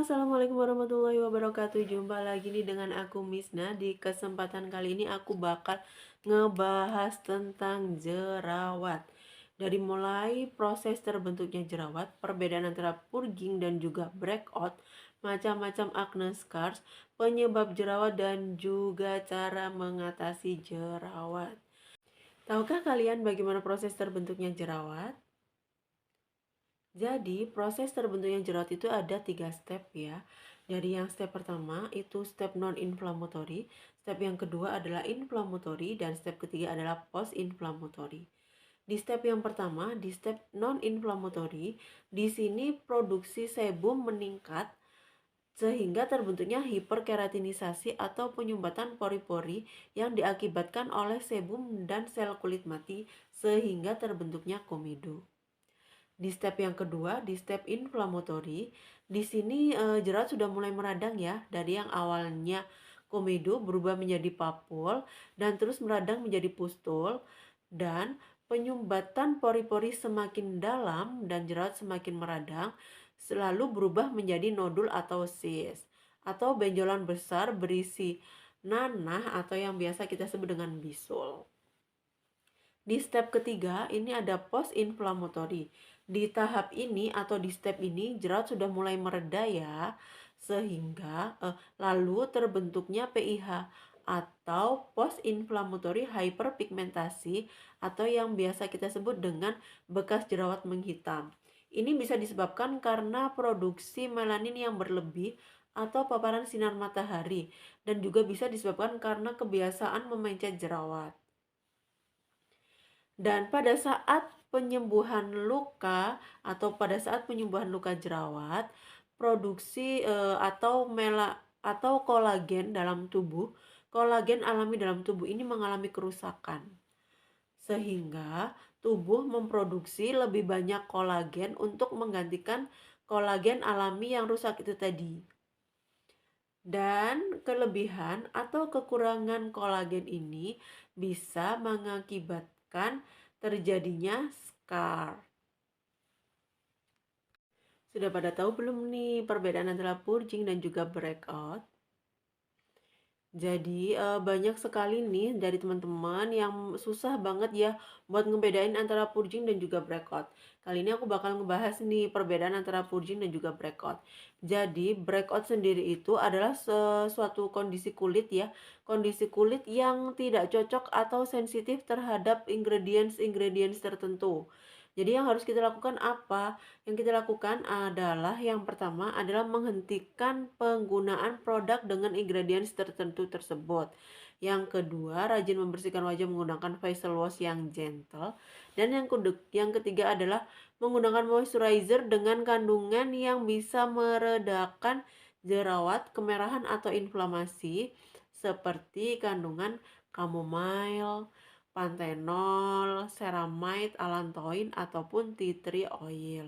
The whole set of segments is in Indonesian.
Assalamualaikum warahmatullahi wabarakatuh. Jumpa lagi nih dengan aku Misna. Di kesempatan kali ini aku bakal ngebahas tentang jerawat. Dari mulai proses terbentuknya jerawat, perbedaan antara purging dan juga breakout, macam-macam acne scars, penyebab jerawat dan juga cara mengatasi jerawat. Tahukah kalian bagaimana proses terbentuknya jerawat? Jadi, proses terbentuknya jerawat itu ada 3 step ya. Dari yang step pertama itu step non-inflammatory, step yang kedua adalah inflammatory, dan step ketiga adalah post-inflammatory. Di step yang pertama, di step non-inflammatory, di sini produksi sebum meningkat sehingga terbentuknya hiperkeratinisasi atau penyumbatan pori-pori yang diakibatkan oleh sebum dan sel kulit mati sehingga terbentuknya komedo. Di step yang kedua, di step inflammatory, di sini jerawat sudah mulai meradang ya, dari yang awalnya komedo berubah menjadi papul dan terus meradang menjadi pustul, dan penyumbatan pori-pori semakin dalam dan jerawat semakin meradang, selalu berubah menjadi nodul atau cyst atau benjolan besar berisi nanah atau yang biasa kita sebut dengan bisul. Di step ketiga, ini ada post-inflammatory. Di tahap ini atau di step ini, jerawat sudah mulai mereda ya, sehingga lalu terbentuknya PIH atau post-inflammatory hyperpigmentasi atau yang biasa kita sebut dengan bekas jerawat menghitam. Ini bisa disebabkan karena produksi melanin yang berlebih atau paparan sinar matahari, dan juga bisa disebabkan karena kebiasaan memencet jerawat. Dan pada saat penyembuhan luka atau pada saat penyembuhan luka jerawat, produksi atau kolagen dalam tubuh, kolagen alami dalam tubuh ini mengalami kerusakan. Sehingga tubuh memproduksi lebih banyak kolagen untuk menggantikan kolagen alami yang rusak itu tadi. Dan kelebihan atau kekurangan kolagen ini bisa mengakibatkan terjadinya scar. Sudah pada tahu belum nih perbedaan antara purging dan juga breakout? Jadi banyak sekali nih dari teman-teman yang susah banget ya buat ngebedain antara purging dan juga breakout. Kali ini aku bakal ngebahas nih perbedaan antara purging dan juga breakout. Jadi breakout sendiri itu adalah suatu kondisi kulit ya, kondisi kulit yang tidak cocok atau sensitif terhadap ingredients tertentu. Jadi yang harus kita lakukan apa? Yang kita lakukan adalah yang pertama adalah menghentikan penggunaan produk dengan ingredients tertentu tersebut. Yang kedua, rajin membersihkan wajah menggunakan facial wash yang gentle. Dan yang ketiga adalah menggunakan moisturizer dengan kandungan yang bisa meredakan jerawat, kemerahan atau inflamasi seperti kandungan chamomile, panthenol, ceramide, allantoin ataupun tea tree oil.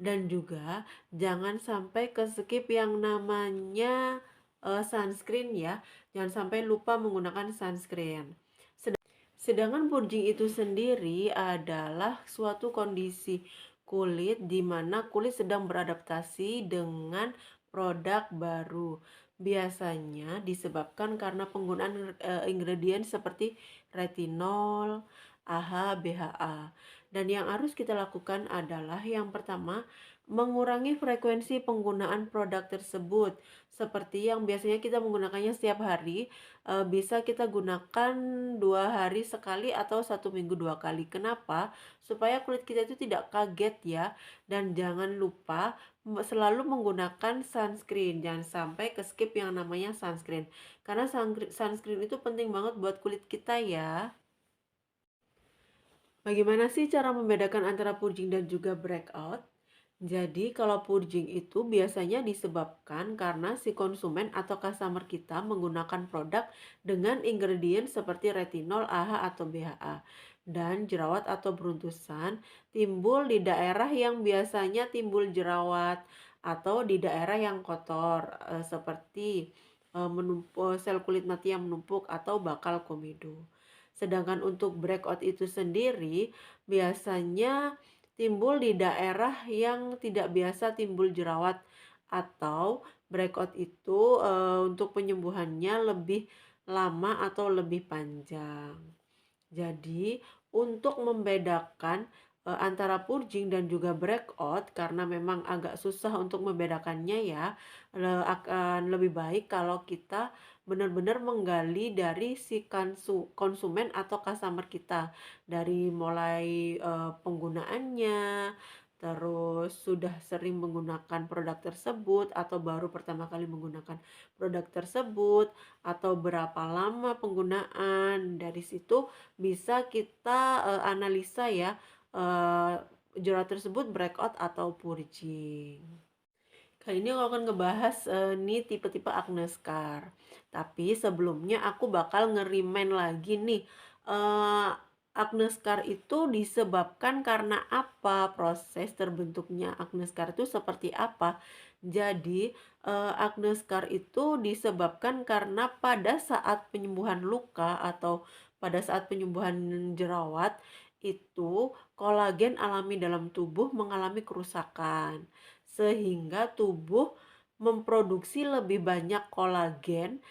Dan juga jangan sampai skip yang namanya sunscreen ya. Jangan sampai lupa menggunakan sunscreen. Sedangkan purging itu sendiri adalah suatu kondisi kulit di mana kulit sedang beradaptasi dengan produk baru. Biasanya disebabkan karena penggunaan ingredient seperti retinol, AHA, BHA. Dan yang harus kita lakukan adalah yang pertama, mengurangi frekuensi penggunaan produk tersebut. Seperti yang biasanya kita menggunakannya setiap hari, bisa kita gunakan 2 hari sekali atau 1 minggu 2 kali. Kenapa? Supaya kulit kita itu tidak kaget ya. Dan jangan lupa selalu menggunakan sunscreen. Jangan sampai skip yang namanya sunscreen. Karena sunscreen itu penting banget buat kulit kita ya. Bagaimana sih cara membedakan antara purging dan juga breakout? Jadi kalau purging itu biasanya disebabkan karena si konsumen atau customer kita menggunakan produk dengan ingredient seperti retinol, AHA atau BHA. Dan jerawat atau beruntusan timbul di daerah yang biasanya timbul jerawat atau di daerah yang kotor seperti sel kulit mati yang menumpuk atau bakal komedo. Sedangkan untuk breakout itu sendiri biasanya timbul di daerah yang tidak biasa timbul jerawat atau breakout itu untuk penyembuhannya lebih lama atau lebih panjang. Jadi, untuk membedakan antara purging dan juga breakout, karena memang agak susah untuk membedakannya ya, akan lebih baik kalau kita benar-benar menggali dari si konsumen atau customer kita. Dari mulai penggunaannya, terus sudah sering menggunakan produk tersebut atau baru pertama kali menggunakan produk tersebut, atau berapa lama penggunaan. Dari situ bisa kita analisa ya, eee, jerawat tersebut breakout atau purging. Kali ini aku akan ngebahas nih tipe-tipe acne scar. Tapi sebelumnya aku bakal nge-remind lagi nih, eee, acne scar itu disebabkan karena apa? Proses terbentuknya acne scar itu seperti apa? Jadi, acne scar itu disebabkan karena pada saat penyembuhan luka atau pada saat penyembuhan jerawat, itu kolagen alami dalam tubuh mengalami kerusakan. Sehingga tubuh memproduksi lebih banyak kolagen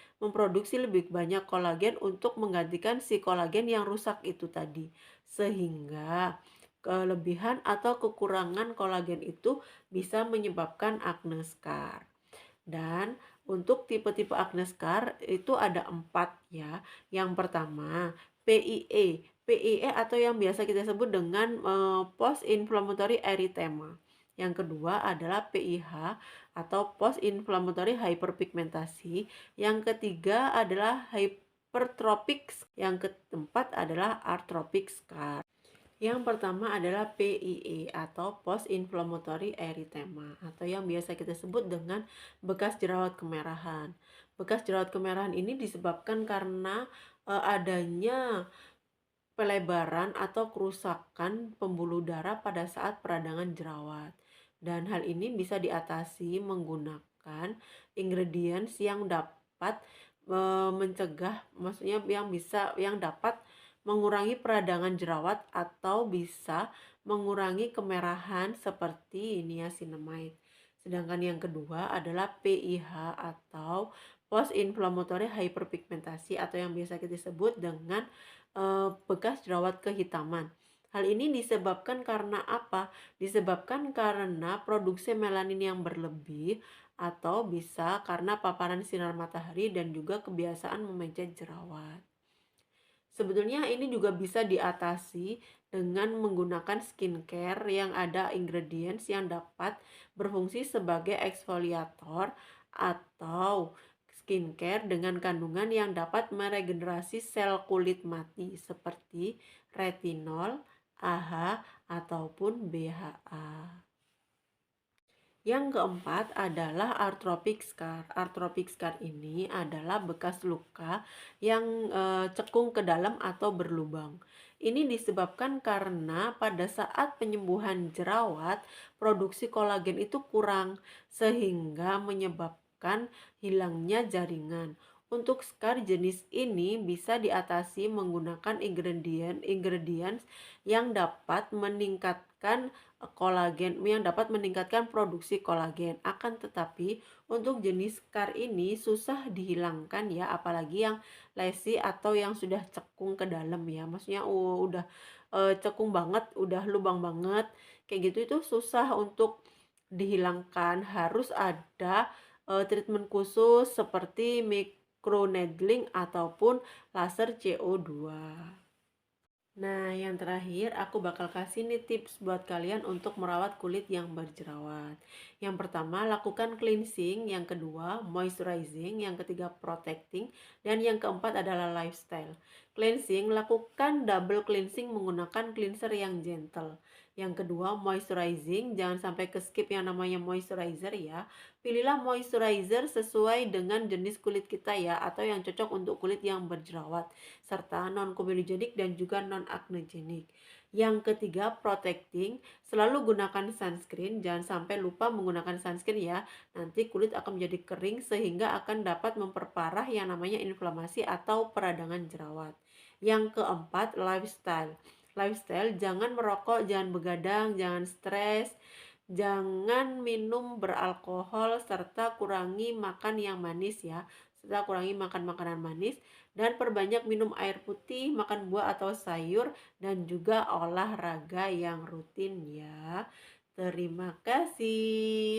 untuk menggantikan si kolagen yang rusak itu tadi. Sehingga kelebihan atau kekurangan kolagen itu bisa menyebabkan acne scar. Dan untuk tipe-tipe acne scar itu ada 4 ya. Yang pertama, PIE. PIE atau yang biasa kita sebut dengan post inflammatory erythema. Yang kedua adalah PIH atau post inflammatory hyperpigmentasi. Yang ketiga adalah hypertrophic. Yang keempat adalah atrophic scar. Yang pertama adalah PIE atau Post Inflammatory Erythema atau yang biasa kita sebut dengan bekas jerawat kemerahan. Bekas jerawat kemerahan ini disebabkan karena adanya pelebaran atau kerusakan pembuluh darah pada saat peradangan jerawat. Dan hal ini bisa diatasi menggunakan ingredients yang dapat mencegah, maksudnya yang dapat mengurangi peradangan jerawat atau bisa mengurangi kemerahan seperti niacinamide. Sedangkan yang kedua adalah PIH atau post inflammatory hyperpigmentasi atau yang biasa kita sebut dengan bekas jerawat kehitaman. Hal ini disebabkan karena apa? Disebabkan karena produksi melanin yang berlebih atau bisa karena paparan sinar matahari dan juga kebiasaan memeja jerawat. Sebetulnya ini juga bisa diatasi dengan menggunakan skincare yang ada ingredients yang dapat berfungsi sebagai eksfoliator atau skincare dengan kandungan yang dapat meregenerasi sel kulit mati seperti retinol, AHA, ataupun BHA. Yang keempat adalah atrophic scar. Atrophic scar ini adalah bekas luka yang cekung ke dalam atau berlubang. Ini disebabkan karena pada saat penyembuhan jerawat, produksi kolagen itu kurang sehingga menyebabkan hilangnya jaringan. Untuk scar jenis ini bisa diatasi menggunakan ingredients yang dapat meningkatkan produksi kolagen. Akan tetapi untuk jenis scar ini susah dihilangkan ya, apalagi yang lesi atau yang sudah cekung ke dalam ya. Maksudnya udah cekung banget, udah lubang banget. Kayak gitu itu susah untuk dihilangkan. Harus ada treatment khusus seperti microneedling ataupun laser CO2. Nah, yang terakhir aku bakal kasih nih tips buat kalian untuk merawat kulit yang berjerawat. Yang pertama, lakukan cleansing, yang kedua, moisturizing, yang ketiga, protecting, dan yang keempat adalah lifestyle. Cleansing, lakukan double cleansing menggunakan cleanser yang gentle. Yang kedua, moisturizing, jangan sampai ke skip yang namanya moisturizer ya. Pilihlah moisturizer sesuai dengan jenis kulit kita ya, atau yang cocok untuk kulit yang berjerawat serta non-comedogenic dan juga non-acnogenic. Yang ketiga, protecting, selalu gunakan sunscreen, jangan sampai lupa menggunakan sunscreen ya, nanti kulit akan menjadi kering sehingga akan dapat memperparah yang namanya inflamasi atau peradangan jerawat. Yang keempat, lifestyle. Lifestyle, jangan merokok, jangan begadang, jangan stres, Jangan minum beralkohol serta kurangi makan yang manis ya. Serta kurangi makan makanan manis dan perbanyak minum air putih, makan buah atau sayur dan juga olahraga yang rutin ya. Terima kasih.